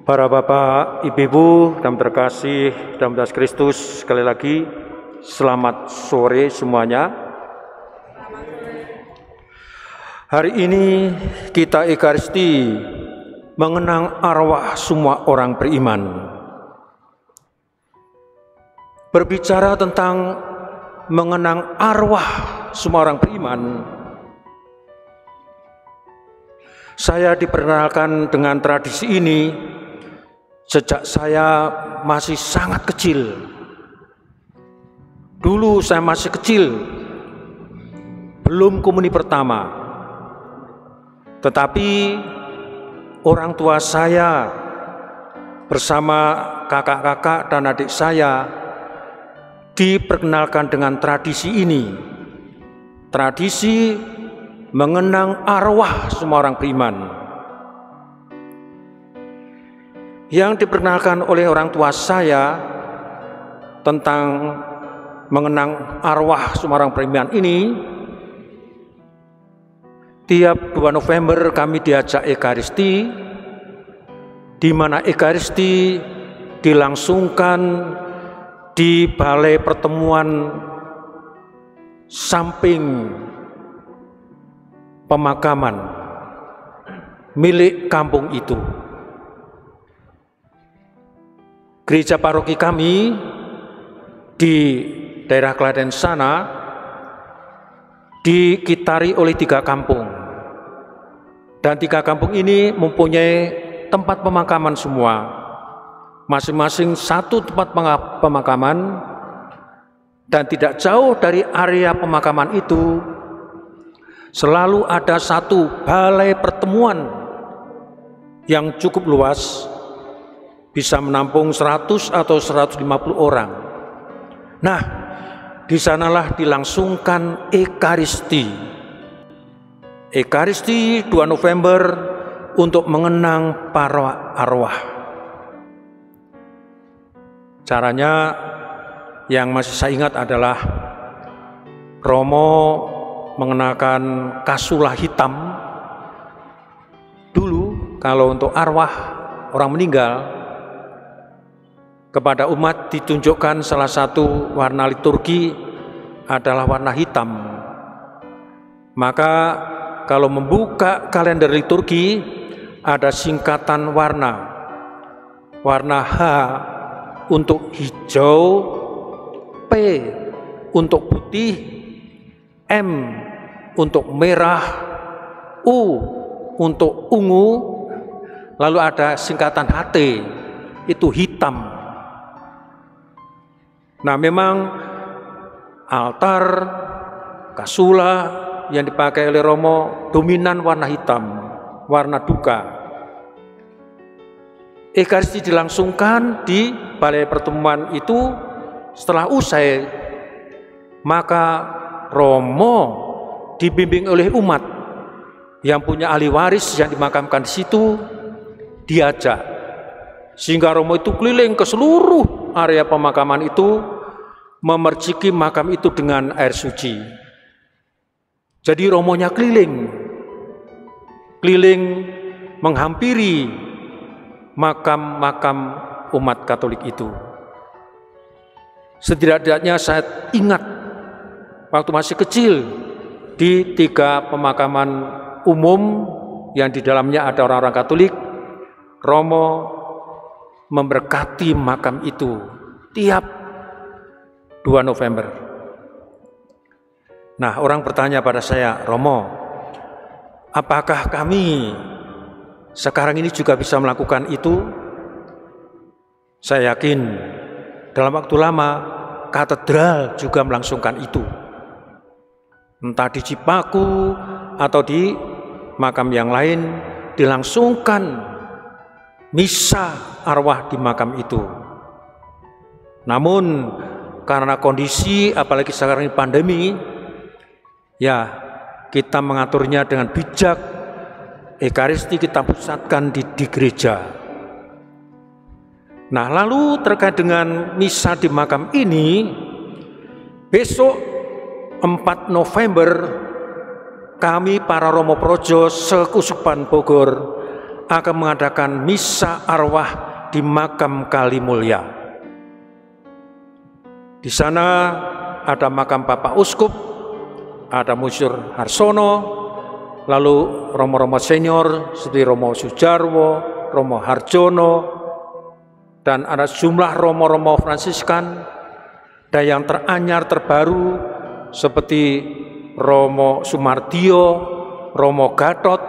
Para Bapak, Ibu, dan terkasih dalam Yesus Kristus, sekali lagi selamat sore semuanya. Hari ini kita Ekaristi mengenang arwah semua orang beriman. Berbicara tentang mengenang arwah semua orang beriman, saya diperkenalkan dengan tradisi ini sejak saya masih sangat kecil. Dulu saya masih kecil, belum komuni pertama. Tetapi orang tua saya bersama kakak-kakak dan adik saya diperkenalkan dengan tradisi ini. Tradisi mengenang arwah semua orang beriman. Yang diperkenalkan oleh orang tua saya tentang mengenang arwah semua orang beriman ini, tiap 2 November kami diajak Ekaristi, di mana Ekaristi dilangsungkan di balai pertemuan samping pemakaman milik kampung itu. Gereja paroki kami di daerah Klaten sana dikitari oleh 3 kampung, dan 3 kampung ini mempunyai tempat pemakaman semua, masing-masing satu tempat pemakaman, dan tidak jauh dari area pemakaman itu selalu ada satu balai pertemuan yang cukup luas, bisa menampung 100 atau 150 orang. Nah, di sanalah dilangsungkan Ekaristi. Ekaristi 2 November untuk mengenang para arwah. Caranya yang masih saya ingat adalah Romo mengenakan kasulah hitam. Dulu kalau untuk arwah orang meninggal, kepada umat ditunjukkan salah satu warna liturgi adalah warna hitam. Maka kalau membuka kalender liturgi ada singkatan warna. Warna H untuk hijau, P untuk putih, M untuk merah, U untuk ungu, lalu ada singkatan HT, itu hitam. Nah, memang altar kasula yang dipakai oleh Romo dominan warna hitam, warna duka. Ekaristi dilangsungkan di balai pertemuan itu. Setelah usai, maka Romo dibimbing oleh umat yang punya ahli waris yang dimakamkan di situ, diajak, sehingga Romo itu keliling ke seluruh area pemakaman itu, memerciki makam itu dengan air suci. Jadi Romonya keliling menghampiri makam-makam umat Katolik itu. Setidak-tidaknya saya ingat waktu masih kecil di 3 pemakaman umum yang di dalamnya ada orang-orang Katolik, Romo memberkati makam itu tiap 2 November. Nah, orang bertanya pada saya, Romo, apakah kami sekarang ini juga bisa melakukan itu? Saya yakin dalam waktu lama katedral juga melangsungkan itu. Entah di Cipaku atau di makam yang lain dilangsungkan misa arwah di makam itu. Namun karena kondisi apalagi sekarang ini pandemi, ya kita mengaturnya dengan bijak. Ekaristi kita pusatkan di gereja. Nah, lalu terkait dengan misa di makam ini, besok 4 November kami para Romo Projo Sekuskupan Bogor akan mengadakan misa arwah di makam Kalimulya. Di sana ada makam Bapak Uskup, ada Musur Harsono, lalu Romo-romo senior seperti Romo Sujarwo, Romo Harjono, dan ada sejumlah Romo-romo Fransiskan, dan yang teranyar terbaru seperti Romo Sumardio, Romo Gatot,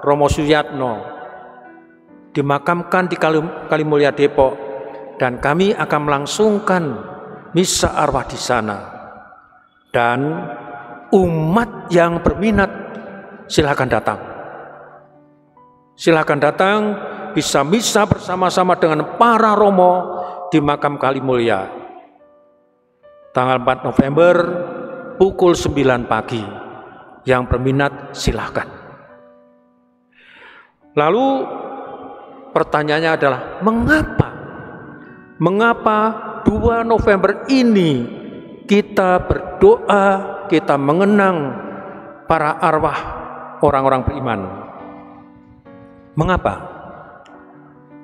Romo Suyatno, dimakamkan di Kalimulya Depok, dan kami akan melangsungkan misa arwah di sana. Dan umat yang berminat silakan datang. Silakan datang, bisa misa bersama-sama dengan para romo di makam Kalimulya. Tanggal 4 November pukul 9 pagi. Yang berminat silakan. Lalu pertanyaannya adalah mengapa 2 November ini kita berdoa, kita mengenang para arwah orang-orang beriman? Mengapa?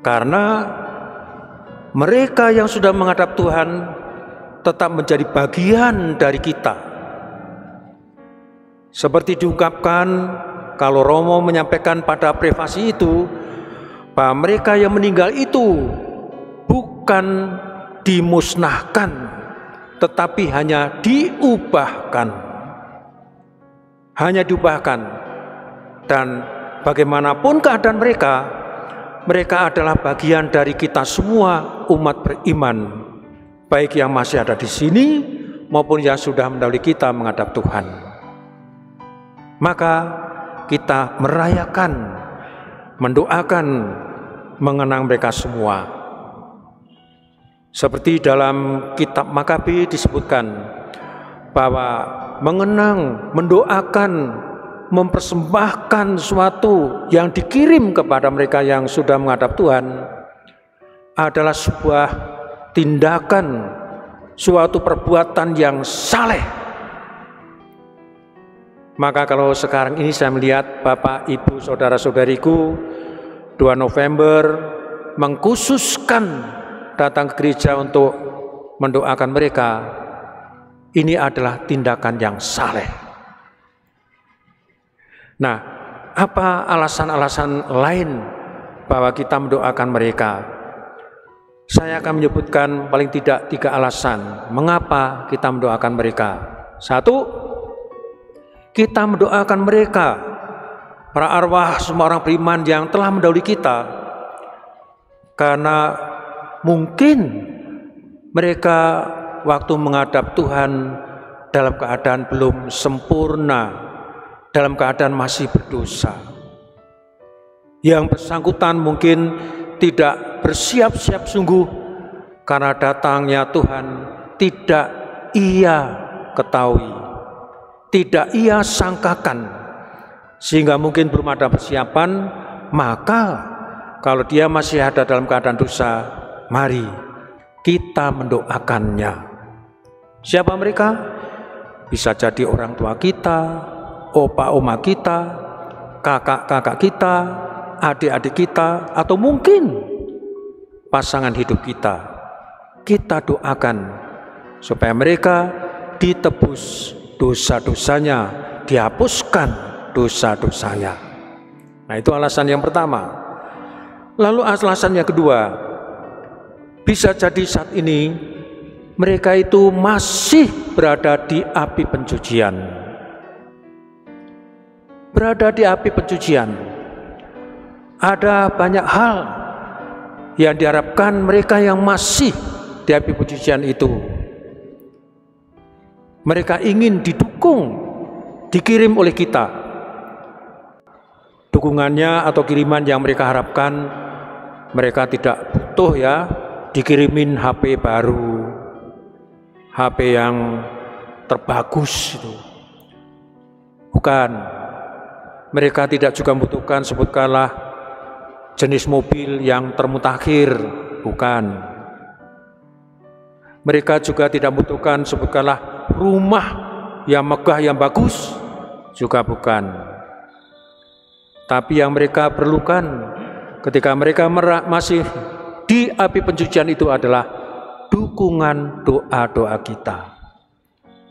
Karena mereka yang sudah menghadap Tuhan tetap menjadi bagian dari kita. Seperti diungkapkan kalau Romo menyampaikan pada prefasi itu, bahwa mereka yang meninggal itu bukan dimusnahkan, tetapi hanya diubahkan. Hanya diubahkan. Dan bagaimanapun keadaan mereka adalah bagian dari kita semua umat beriman, baik yang masih ada di sini maupun yang sudah mendahului kita menghadap Tuhan. Maka kita merayakan, mendoakan, mengenang mereka semua. Seperti dalam kitab Makabi disebutkan bahwa mengenang, mendoakan, mempersembahkan sesuatu yang dikirim kepada mereka yang sudah menghadap Tuhan adalah sebuah tindakan, suatu perbuatan yang saleh. Maka kalau sekarang ini saya melihat Bapak, Ibu, Saudara-saudariku, 2 November mengkhususkan datang ke gereja untuk mendoakan mereka, ini adalah tindakan yang saleh. Nah, apa alasan-alasan lain bahwa kita mendoakan mereka? Saya akan menyebutkan paling tidak 3 alasan mengapa kita mendoakan mereka. 1, kita mendoakan mereka, para arwah semua orang beriman yang telah mendahului kita, karena mungkin mereka waktu menghadap Tuhan dalam keadaan belum sempurna, dalam keadaan masih berdosa. Yang bersangkutan mungkin tidak bersiap-siap sungguh, karena datangnya Tuhan tidak ia ketahui, tidak ia sangkakan, sehingga mungkin belum ada persiapan. Maka kalau dia masih ada dalam keadaan dosa, mari kita mendoakannya. Siapa mereka? Bisa jadi orang tua kita, opa oma kita, kakak-kakak kita, adik-adik kita, atau mungkin pasangan hidup kita. Kita doakan supaya mereka ditebus dosa-dosanya, dihapuskan dosa-dosanya. Nah, itu alasan yang pertama. Lalu alasan yang kedua, bisa jadi saat ini mereka itu masih berada di api pencucian. Berada di api pencucian. Ada banyak hal yang diharapkan mereka yang masih di api pencucian itu. Mereka ingin didukung, dikirim oleh kita. Dukungannya atau kiriman yang mereka harapkan, mereka tidak butuh ya dikirimin HP baru, HP yang terbagus itu. Bukan. Mereka tidak juga membutuhkan sebutkanlah jenis mobil yang termutakhir, bukan. Mereka juga tidak membutuhkan sebutkanlah rumah yang megah, yang bagus, juga bukan. Tapi yang mereka perlukan ketika mereka masih di api pencucian itu adalah dukungan doa-doa kita.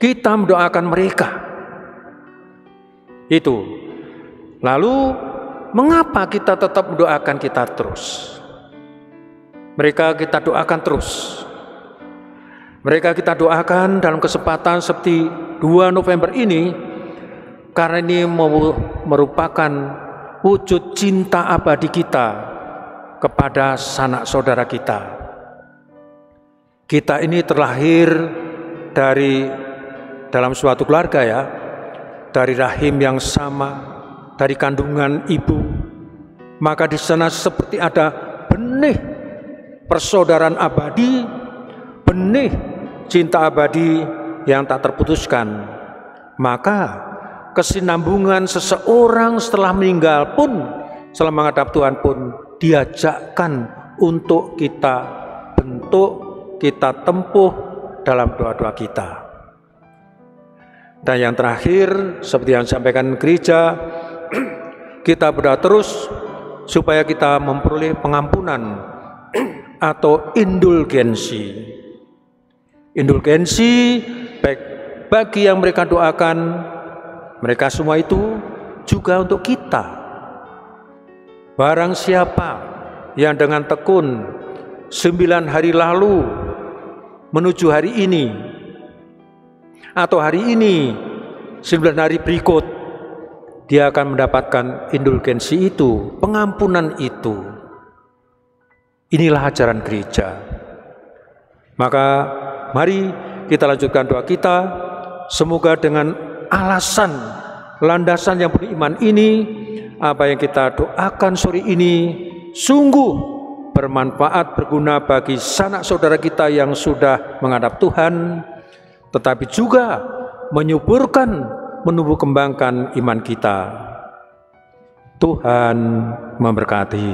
Kita mendoakan mereka. Itu. Lalu mengapa kita tetap mendoakan kita terus? Mereka kita doakan terus. Mereka kita doakan dalam kesempatan seperti 2 November ini, karena ini merupakan wujud cinta abadi kita kepada sanak saudara kita. Kita ini terlahir dalam suatu keluarga ya, dari rahim yang sama, dari kandungan ibu. Maka di sana seperti ada benih persaudaraan abadi, benih cinta abadi yang tak terputuskan. Maka kesinambungan seseorang setelah meninggal pun, setelah menghadap Tuhan pun diajakkan untuk kita bentuk, kita tempuh dalam doa-doa kita. Dan yang terakhir, seperti yang disampaikan gereja, kita berdoa terus supaya kita memperoleh pengampunan atau indulgensi. Indulgensi baik bagi yang mereka doakan, mereka semua itu juga untuk kita. Barang siapa yang dengan tekun 9 hari lalu menuju hari ini, atau hari ini 9 hari berikut, dia akan mendapatkan indulgensi itu, pengampunan itu. Inilah ajaran gereja. Maka mari kita lanjutkan doa kita, semoga dengan alasan, landasan yang beriman ini, apa yang kita doakan sore ini sungguh bermanfaat, berguna bagi sanak saudara kita yang sudah menghadap Tuhan, tetapi juga menyuburkan, menumbuh kembangkan iman kita. Tuhan memberkati.